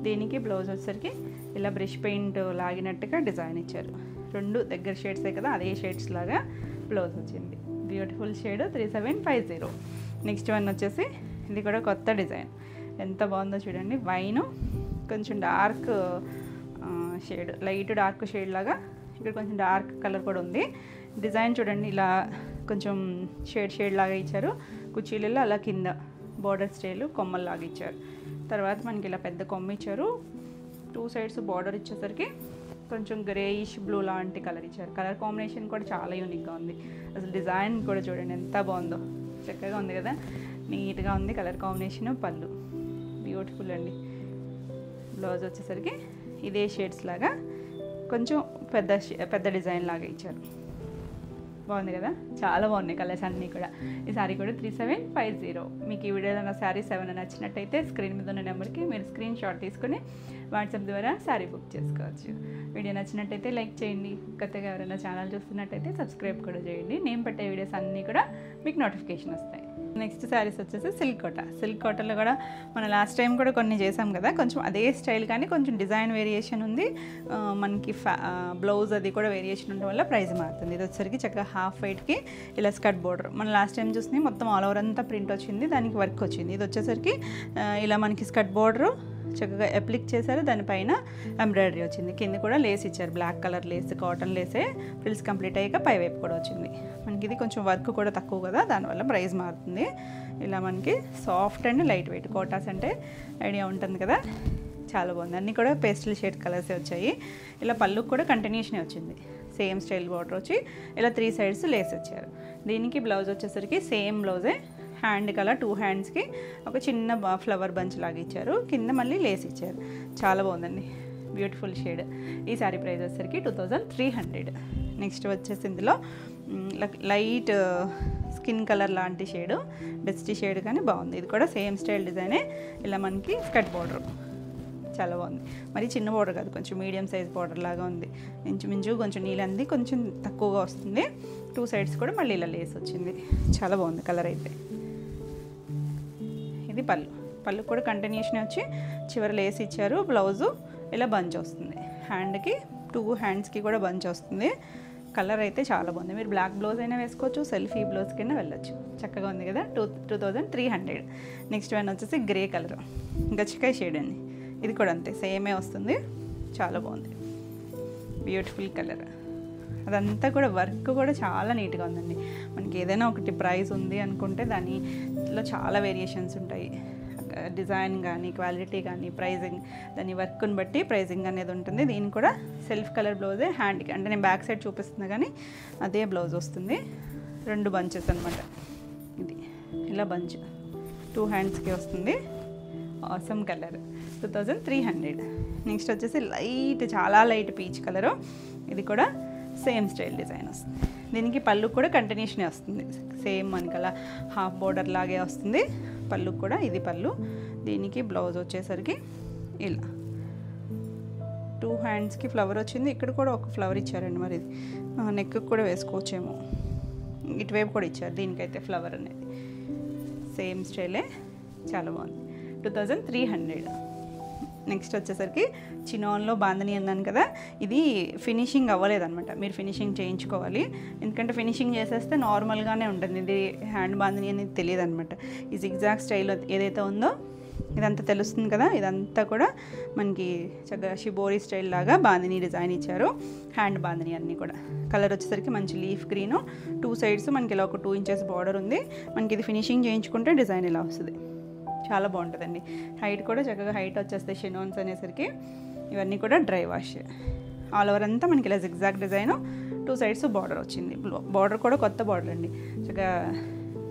దీనికి బ్లౌజ్ వచ్చేసరికి ఇలా బ్రష్ పెయింట్ లాగినట్టుగా డిజైన్ ఇచ్చారు. 2 దగ్గర షేడ్సే కదా, అదే షేడ్స్ లాగా బ్లౌజ్ వచ్చింది. Beautiful shade 3750. నెక్స్ట్ వన్ వచ్చేసి ఇది కూడా కొత్త డిజైన్. ఎంత బాగుందో చూడండి. వైను కొంచెం dark shade, light dark shade లాగా ఇక్కడ కొంచెం డార్క్ కలర్ కూడా ఉంది. డిజైన్ చూడండి, ఇలా కొంచెం షేడ్ లాగా ఇచ్చారు. కుర్చీలలో అలా కింద బార్డర్ స్టైల్ కొమ్మల్లాగా ఇచ్చారు. తర్వాత మనకి ఇలా పెద్ద కొమ్మ ఇచ్చారు. 2 సైడ్స్ బార్డర్ ఇచ్చేసరికి కొంచెం గ్రేయిష్ బ్లూ లాంటి కలర్ ఇచ్చారు. కలర్ కాంబినేషన్ కూడా చాలా యూనిక్గా ఉంది. అసలు డిజైన్ కూడా చూడండి ఎంత బాగుందో, చక్కగా ఉంది కదా, నీట్గా ఉంది కలర్ కాంబినేషన్. పళ్ళు బ్యూటిఫుల్ అండి. బ్లౌజ్ వచ్చేసరికి ఇదే షేడ్స్ లాగా కొంచెం పెద్ద డిజైన్ లాగా ఇచ్చారు. బాగుంది కదా, చాలా బాగున్నాయి కలర్స్ అన్నీ కూడా. ఈ శారీ కూడా 3750. మీకు ఈ వీడియోలో నా శారీ 7 నచ్చినట్టయితే స్క్రీన్ మీద ఉన్న నెంబర్కి మీరు స్క్రీన్ షాట్ తీసుకుని వాట్సాప్ ద్వారా శారీ బుక్ చేసుకోవచ్చు. వీడియో నచ్చినట్టయితే లైక్ చేయండి. కొత్తగా ఎవరైనా ఛానల్ చూస్తున్నట్టయితే సబ్స్క్రైబ్ కూడా చేయండి. నేను పెట్టే వీడియోస్ అన్నీ కూడా మీకు నోటిఫికేషన్ వస్తాయి. నెక్స్ట్ శారీస్ వచ్చేసి సిల్క్ కోటలో కూడా మన లాస్ట్ టైం కూడా కొన్ని చేసాం కదా, కొంచెం అదే స్టైల్ కానీ కొంచెం డిజైన్ వేరియేషన్ ఉంది. మనకి బ్లౌజ్ అది కూడా వేరియేషన్ ఉండడం వల్ల ప్రైస్ మారుతుంది. ఇది వచ్చేసరికి చక్కగా హాఫ్ వైట్కి ఇలా స్కర్ట్ బోర్డర్. మనం లాస్ట్ టైం చూస్తే మొత్తం ఆల్ ఓవర్ అంతా ప్రింట్ వచ్చింది, దానికి వర్క్ వచ్చింది. ఇది వచ్చేసరికి ఇలా మనకి స్కర్ట్ బోర్డరు చక్కగా అప్లిక్ చేశారు, దానిపైన ఎంబ్రాయిడరీ వచ్చింది. కింద కూడా లేస్ ఇచ్చారు, బ్లాక్ కలర్ లేస్, కాటన్ లేసే. ఫ్రిల్స్ కంప్లీట్ అయ్యాక పై వైపు కూడా వచ్చింది. మనకి ఇది కొంచెం వర్క్ కూడా తక్కువ కదా, దానివల్ల ప్రైస్ మారుతుంది. ఇలా మనకి soft and light weight Kotas అంటే ఐడియా ఉంటుంది కదా, చాలా బాగుంది. అన్నీ కూడా పేస్టల్ షేడ్ కలర్సే వచ్చాయి. ఇలా పళ్ళుకి కూడా కంటిన్యూషనే వచ్చింది. సేమ్ స్టైల్ బార్డర్ వచ్చి ఇలా 3 సైడ్స్ లేస్ వచ్చారు. దీనికి బ్లౌజ్ వచ్చేసరికి సేమ్ బ్లౌజే, హ్యాండ్ కలర్ 2 హ్యాండ్స్కి ఒక చిన్న ఫ్లవర్ బంచ్ లాగా ఇచ్చారు. కింద మళ్ళీ లేస్ ఇచ్చారు. చాలా బాగుందండి, బ్యూటిఫుల్ షేడ్. ఈ శారీ ప్రైస్ వచ్చేసరికి 2300. నెక్స్ట్ వచ్చేసి ఇందులో లైట్ స్కిన్ కలర్ లాంటి షేడు, డస్టీ షేడ్ కానీ బాగుంది. ఇది కూడా సేమ్ స్టైల్ డిజైనే. ఇలా మనకి స్కర్ట్ బార్డర్ చాలా బాగుంది. మరి చిన్న బార్డర్ కాదు, కొంచెం మీడియం సైజ్ బార్డర్ లాగా ఉంది. ఇంచుమించు కొంచెం నీళ్ళంది కొంచెం తక్కువగా వస్తుంది. 2 సైడ్స్ కూడా మళ్ళీ ఇలా లేస్ వచ్చింది. చాలా బాగుంది కలర్ అయితే. ఇది పళ్ళు కూడా కంటిన్యూషన్ వచ్చి చివరి లేస్ ఇచ్చారు. బ్లౌజు ఇలా బంచ్ వస్తుంది. హ్యాండ్కి 2 హ్యాండ్స్కి కూడా బంచ్ వస్తుంది. కలర్ అయితే చాలా బాగుంది. మీరు బ్లాక్ బ్లౌజ్ అయినా వేసుకోవచ్చు, సెల్ఫీ బ్లౌజ్ కింద వెళ్ళొచ్చు. చక్కగా ఉంది కదా, 2300. నెక్స్ట్ వన్ వచ్చేసి గ్రే కలర్, గచ్చికాయ షేడ్ అండి. ఇది కూడా అంతే, సేమే వస్తుంది. చాలా బాగుంది, బ్యూటిఫుల్ కలర్. అదంతా కూడా వర్క్ కూడా చాలా నీట్గా ఉందండి. మనకి ఏదైనా ఒకటి ప్రైస్ ఉంది అనుకుంటే దానిలో చాలా వేరియేషన్స్ ఉంటాయి. డిజైన్ కానీ, క్వాలిటీ కానీ, ప్రైజింగ్, దాని వర్క్ని బట్టి ప్రైజింగ్ అనేది ఉంటుంది. దీనికి కూడా సెల్ఫ్ కలర్ బ్లౌజే హ్యాండ్కి, అంటే నేను బ్యాక్ సైడ్ చూపిస్తున్నా కానీ అదే బ్లౌజ్ వస్తుంది. 2 బంచెస్ అనమాట. ఇది ఇలా బంచ్ 2 హ్యాండ్స్కి వస్తుంది. Awesome colour 2300. నెక్స్ట్ వచ్చేసి చాలా లైట్ పీచ్ కలరు. ఇది కూడా సేమ్ స్టైల్ డిజైన్ వస్తుంది. దీనికి పళ్ళు కూడా కంటిన్యూషనే వస్తుంది. సేమ్ మనకి అలా హాఫ్ బోర్డర్ లాగే వస్తుంది. పళ్ళు కూడా ఇది పళ్ళు. దీనికి బ్లౌజ్ వచ్చేసరికి ఇలా 2 హ్యాండ్స్కి ఫ్లవర్ వచ్చింది. ఇక్కడ కూడా ఒక ఫ్లవర్ ఇచ్చారండి, మరి ఇది నెక్కి కూడా వేసుకోవచ్చేమో. ఇటువైపు కూడా ఇచ్చారు దీనికైతే ఫ్లవర్ అనేది. సేమ్ స్టైలే, చాలా బాగుంది. 2300. నెక్స్ట్ వచ్చేసరికి చినాన్లో బాందని అన్నాను కదా, ఇది ఫినిషింగ్ అవ్వలేదన్నమాట. మీరు ఫినిషింగ్ చేయించుకోవాలి, ఎందుకంటే ఫినిషింగ్ చేసేస్తే నార్మల్గానే ఉంటుంది. ఇది హ్యాండ్ బాందని అనేది తెలియదు అనమాట. ఈ జిగ్జాగ్ స్టైల్ ఏదైతే ఉందో ఇదంతా తెలుస్తుంది కదా, ఇదంతా కూడా మనకి చక్కగా షిబోరి స్టైల్ లాగా బాందిని డిజైన్ ఇచ్చారు. హ్యాండ్ బాందిని అన్నీ కూడా. కలర్ వచ్చేసరికి మంచి లీఫ్ గ్రీను, 2 సైడ్స్ మనకి ఇలా ఒక 2 ఇంచెస్ బార్డర్ ఉంది. మనకి ఇది ఫినిషింగ్ చేయించుకుంటే డిజైన్ ఇలా వస్తుంది. చాలా బాగుంటుందండి. హైట్ కూడా చక్కగా హైట్ వచ్చేస్తాయి షినోన్స్ అనేసరికి. ఇవన్నీ కూడా డ్రై వాష్. ఆల్ ఓవర్ అంతా మనకి ఇలా జిగ్జాగ్ డిజైన్, 2 సైడ్స్ బార్డర్ వచ్చింది. బార్డర్ కూడా కొత్త బార్డర్ అండి. చక్కగా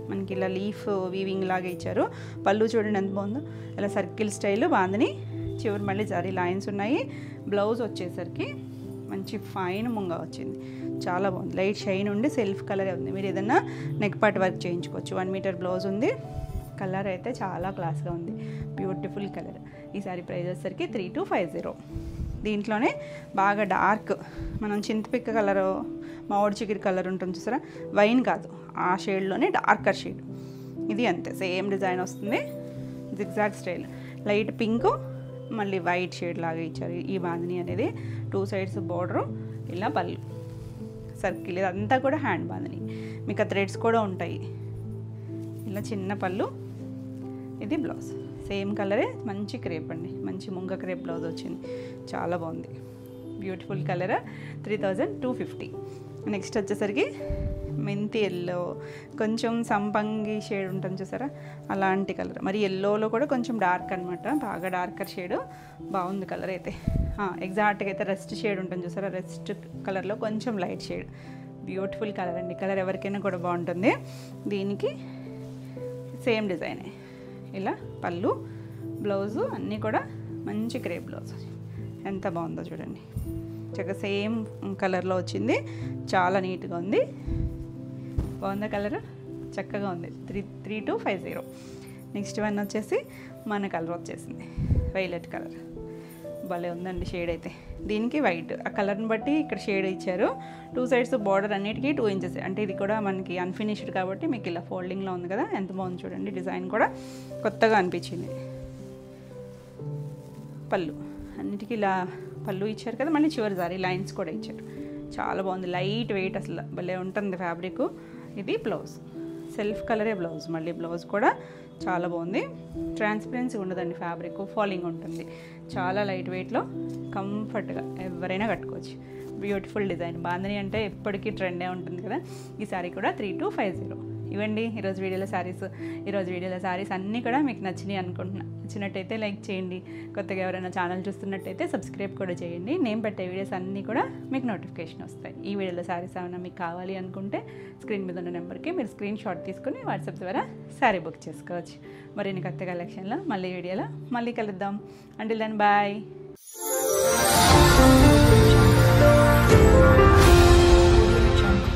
మనకి ఇలా లీఫ్ వీవింగ్ లాగా ఇచ్చారు. పళ్ళు చూడండి ఎంత బాగుందో, ఇలా సర్కిల్ స్టైల్ బాందిని, చివరి మళ్ళీ జరీ లైన్స్ ఉన్నాయి. బ్లౌజ్ వచ్చేసరికి మంచి ఫైన్ ముంగ వచ్చింది. చాలా బాగుంది. లైట్ షైన్ ఉండి సెల్ఫ్ కలరే ఉంది. మీరు ఏదైనా నెక్ పార్ట్ వర్క్ చేయించుకోవచ్చు. 1 మీటర్ బ్లౌజ్ ఉంది. కలర్ అయితే చాలా క్లాస్గా ఉంది. Beautiful colour. ఈ సారీ ప్రైస్ వచ్చేసరికి 3250. దీంట్లోనే బాగా డార్క్, మనం చింతపిక్క కలరు, మామిడి చిగురు కలర్ ఉంటుంది చూసారా, వైన్ కాదు, ఆ షేడ్లోనే డార్కర్ షేడ్. ఇది అంతే సేమ్ డిజైన్ వస్తుంది. జిగ్జాగ్ స్టైల్, లైట్ పింక్ మళ్ళీ వైట్ షేడ్ లాగా ఇచ్చారు. ఈ బాందిని అనేది 2 సైడ్స్ బార్డరు, ఇలా పళ్ళు సర్కిల్. ఇదంతా కూడా హ్యాండ్ బాందిని. మీకు ఆ థ్రెడ్స్ కూడా ఉంటాయి. ఇలా చిన్న పళ్ళు, ఇది బ్లౌజ్ సేమ్ కలరే, మంచి క్రేప్ అండి, మంచి ముంగ క్రేప్ బ్లౌజ్ వచ్చింది. చాలా బాగుంది. Beautiful colour. 3250. నెక్స్ట్ వచ్చేసరికి మెంతి ఎల్లో, కొంచెం సంపంగి షేడ్ ఉంటుంది చూసారా, అలాంటి కలర్. మరి ఎల్లోలో కూడా కొంచెం డార్క్ అనమాట, బాగా డార్కర్ షేడ్. బాగుంది కలర్ అయితే. ఎగ్జాక్ట్గా అయితే రెస్ట్ షేడ్ ఉంటుంది చూసారా, రెస్ట్ కలర్లో కొంచెం లైట్ షేడ్. బ్యూటిఫుల్ కలర్ అండి. కలర్ ఎవరికైనా కూడా బాగుంటుంది. దీనికి సేమ్ డిజైనే, ఇలా పళ్ళు, బ్లౌజు అన్నీ కూడా మంచి క్రేప్ బ్లౌజ్. ఎంత బాగుందో చూడండి. చక్కగా సేమ్ కలర్లో వచ్చింది. చాలా నీట్గా ఉంది. బాగుందా కలర్? చక్కగా ఉంది. 3250. నెక్స్ట్ వన్ వచ్చేసి మన కలర్ వచ్చేసింది, వైలెట్ కలర్. భలే ఉందండి షేడ్ అయితే. దీనికి వైట్, ఆ కలర్ని బట్టి ఇక్కడ షేడ్ ఇచ్చారు. 2 సైడ్స్ బార్డర్ అన్నిటికీ 2 ఇంచెస్. అంటే ఇది కూడా మనకి అన్ఫినిష్డ్ కాబట్టి మీకు ఇలా ఫోల్డింగ్లో ఉంది కదా, ఎంత బాగుంది చూడండి. డిజైన్ కూడా కొత్తగా అనిపించింది. పళ్ళు అన్నిటికీ ఇలా పళ్ళు ఇచ్చారు కదా, మళ్ళీ చివరి జారీ లైన్స్ కూడా ఇచ్చారు. చాలా బాగుంది. లైట్ వెయిట్, అసలు భలే ఉంటుంది ఫ్యాబ్రిక్. ఇది బ్లౌజ్, సెల్ఫ్ కలరే బ్లౌజ్. మళ్ళీ బ్లౌజ్ కూడా చాలా బాగుంది. ట్రాన్స్పరెన్సీ ఉండదండి, ఫ్యాబ్రిక్ ఫాలింగ్ ఉంటుంది. చాలా లైట్ వెయిట్లో కంఫర్ట్గా ఎవరైనా కట్టుకోవచ్చు. Beautiful design. బాందిని అంటే ఎప్పటికీ ట్రెండే ఉంటుంది కదా. ఈ సారీ కూడా 3250. ఇవ్వండి ఈరోజు వీడియోలో శారీస్. ఈరోజు వీడియోలో శారీస్ అన్నీ కూడా మీకు నచ్చినాయి అనుకుంటున్నా. నచ్చినట్టయితే లైక్ చేయండి. కొత్తగా ఎవరైనా ఛానల్ చూస్తున్నట్టయితే సబ్స్క్రైబ్ కూడా చేయండి. నేను పెట్టే వీడియోస్ అన్నీ కూడా మీకు నోటిఫికేషన్ వస్తాయి. ఈ వీడియోలో శారీస్ ఏమైనా మీకు కావాలి అనుకుంటే స్క్రీన్ మీద ఉన్న నెంబర్కి మీరు స్క్రీన్ షాట్ తీసుకుని వాట్సాప్ ద్వారా శారీ బుక్ చేసుకోవచ్చు. మరిన్ని కొత్త కలెక్షన్లో మళ్ళీ వీడియోలో మళ్ళీ కలుద్దాం. Until then bye.